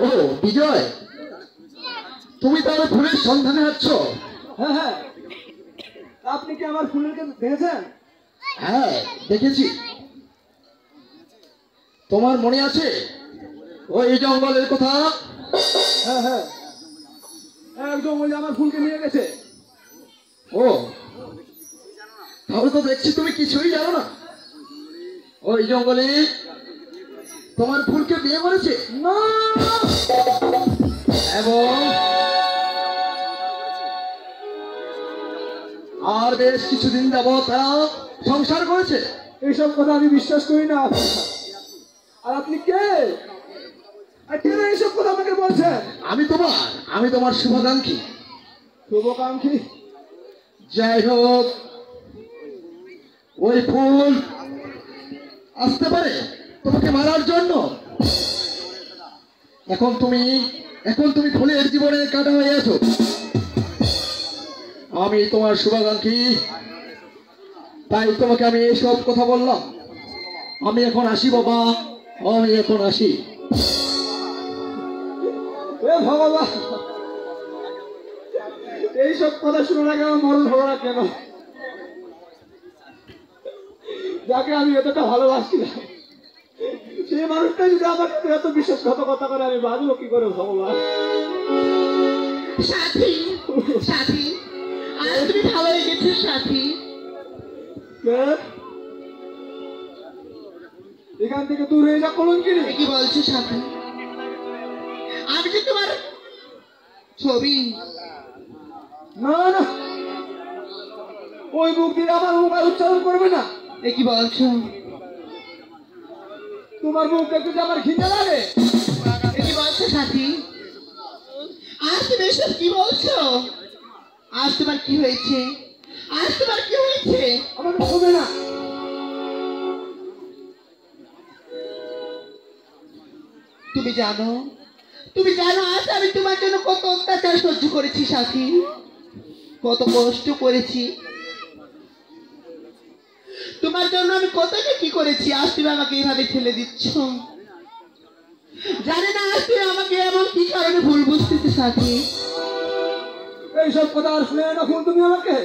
ও বিজয়, তুমি তাহলে ফুলের সন্ধানে যাচ্ছ? হ্যাঁ হ্যাঁ, আপনি কি আমার ফুলের গাছ দেখেছেন? হ্যাঁ দেখেছি। তোমার মনে আছে ওই জঙ্গলের কথা? হ্যাঁ হ্যাঁ, একদম ওই যে আমার ফুলকে নিয়ে গেছে। ও তাহলে তো দেখছি তুমি কিছুই জানো না। ওই জঙ্গলে তোমার ফুলকে বিয়ে করেছে না, এবং আর বেশ কিছুদিন যাবত তারা সংসার করেছে। এইসব কথা আমি বিশ্বাস করি না। আর আপনি কে? আর কেন এইসব কথা আমাকে বলছেন? আমি তোমার শুভাকাঙ্ক্ষী। শুভাকাঙ্ক্ষী? যাই হোক, ওই ফুল আসতে পারে তোমাকে মারার জন্য। এখন তুমি ফুলের জীবনে কাটা হয়ে আছো। আমি তোমার শুভাকাঙ্ক্ষী, তাই তোমাকে আমি এইসব কথা বললাম। আমি এখন আসি বাবা, আমি এখন আসি। এ ভগবান, এইসব কথা শুনে না কেন মরণ হলো না কেন? যাকে আমি এতটা ভালোবাসছিলাম সেই মানুষটা যদি আমার সাথে এত বিশ্বাসঘাতকতা করে, আমি বাঁচবো কি করে ভগবান? সাথী, সাথী, আজ তুমি ভালো হয়ে গেছো সাথী। এখান থেকে দূর হয়ে যা কলঙ্কিনী। কি বলছো সাথী? আমি যে তোমার ছবি। না না, ওই মুখ দিয়ে আমার মুখ আর উচ্চারণ করবে না। এ কি বলছো? তোমার মুখ দেখতে যে আমার ঘৃণা লাগে। এ কি বলছো সাথী? আজ তুমি এসব কি বলছো? আজ তোমার কি হয়েছে? আজ তোমার কি হয়েছে? আমাকে হবে না। তুমি জানো আজ আমি তোমার জন্য কত অত্যাচার সহ্য করেছি সাথী, কত কষ্ট করেছি তোমার জন্য। আমি কতটা কি করেছি, আজ তুমি আমাকে এইভাবে ঠেলে দিচ্ছ। জানি না আজ তুমি আমাকে এমন কি কারণে ভুল বুঝতেছে সাথী। এইসব কথা আর শুনে না ফোন, তুমি আমাকে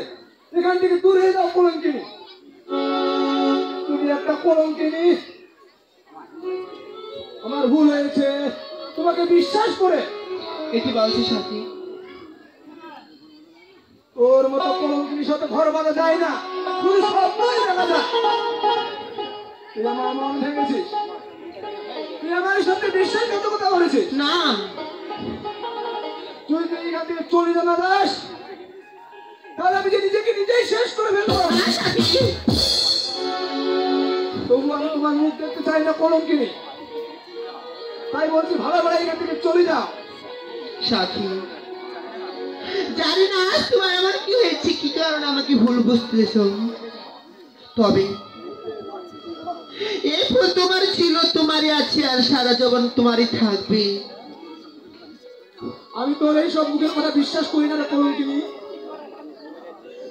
এখান থেকে দূর হয়ে যাও কলঙ্কিনী। তুমি একটা কলঙ্কিনী। আমার ভুল হয়েছে তোমাকে বিশ্বাস করে। এ কি বলছো সাথী? তোর মতো কলঙ্কিনীর সাথে ঘর বাঁধা যায় না, তুই স্বপ্নই দেখা যায়। তুই আমার মন ভেঙেছিস, তুই আমার সাথে বিশ্বাসঘাতকতা করেছিস। না, তুই যদি এখান থেকে চলে জানা দাস, তাহলে আমি যে নিজেকে নিজেই শেষ করে ফেলবো। না সাথী, তবু আমি তোমার মুখ দেখতে চাই না কলঙ্কিনী। তাই বলছি ভালো ভালো এখান থেকে চলে যাও। সাথী, জানি না আজ তোমার আমার কি হয়েছে, কি কারণে আমাকে ভুল বুঝতেছ। তবে এই ফুল তোমার ছিল, তোমারই আছে, আর সারা জীবন তোমারই থাকবে। আমি তোর এই সব মুখের কথা বিশ্বাস করি না রে কলঙ্কিনী।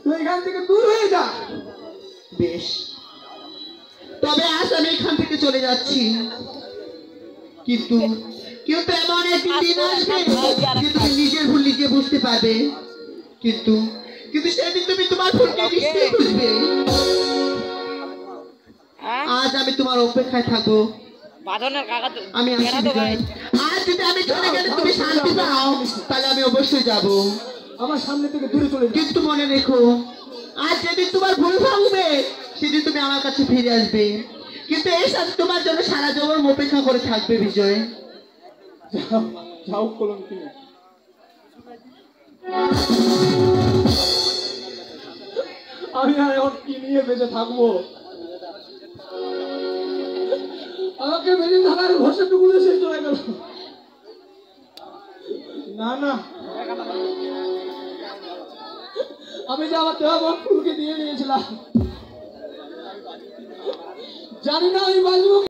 তুই এখান থেকে দূর হয়ে যা। বেশ, তবে আজ আমি এখান থেকে চলে যাচ্ছি, কিন্তু এমন একদিন দিন আসবে যে তুমি নিজের ভুল নিজে বুঝতে পারবে। কিন্তু সেদিন তুমি তোমার ভুলকে নিশ্চয়ই বুঝবে। আজ আমি তোমার অপেক্ষায় থাকবো। আমি আসি বিজয়। আজ যদি আমি চলে গেলে তুমি শান্তি পাও, তাহলে আমি অবশ্যই যাব। আমার সামনে থেকে দূরে চলে যা। কিন্তু মনে রেখো, আজ যেদিন তোমার ভুল ভাঙবে সেদিন তুমি আমার কাছে ফিরে আসবে। কিন্তু এই সাথে তোমার জন্য সারা জীবন অপেক্ষা করে থাকবে বিজয়। যাও কলঙ্কিনী। আমি আর এখন কি নিয়ে বেঁচে থাকবো? আমাকে বেঁচে থাকার ভরসাটুকু শেষ হয়ে গেল। না না, আমি যে আমার দেওয়া ফুলকে দিয়ে নিয়েছিলাম, জানি না আমি বাঁচবো।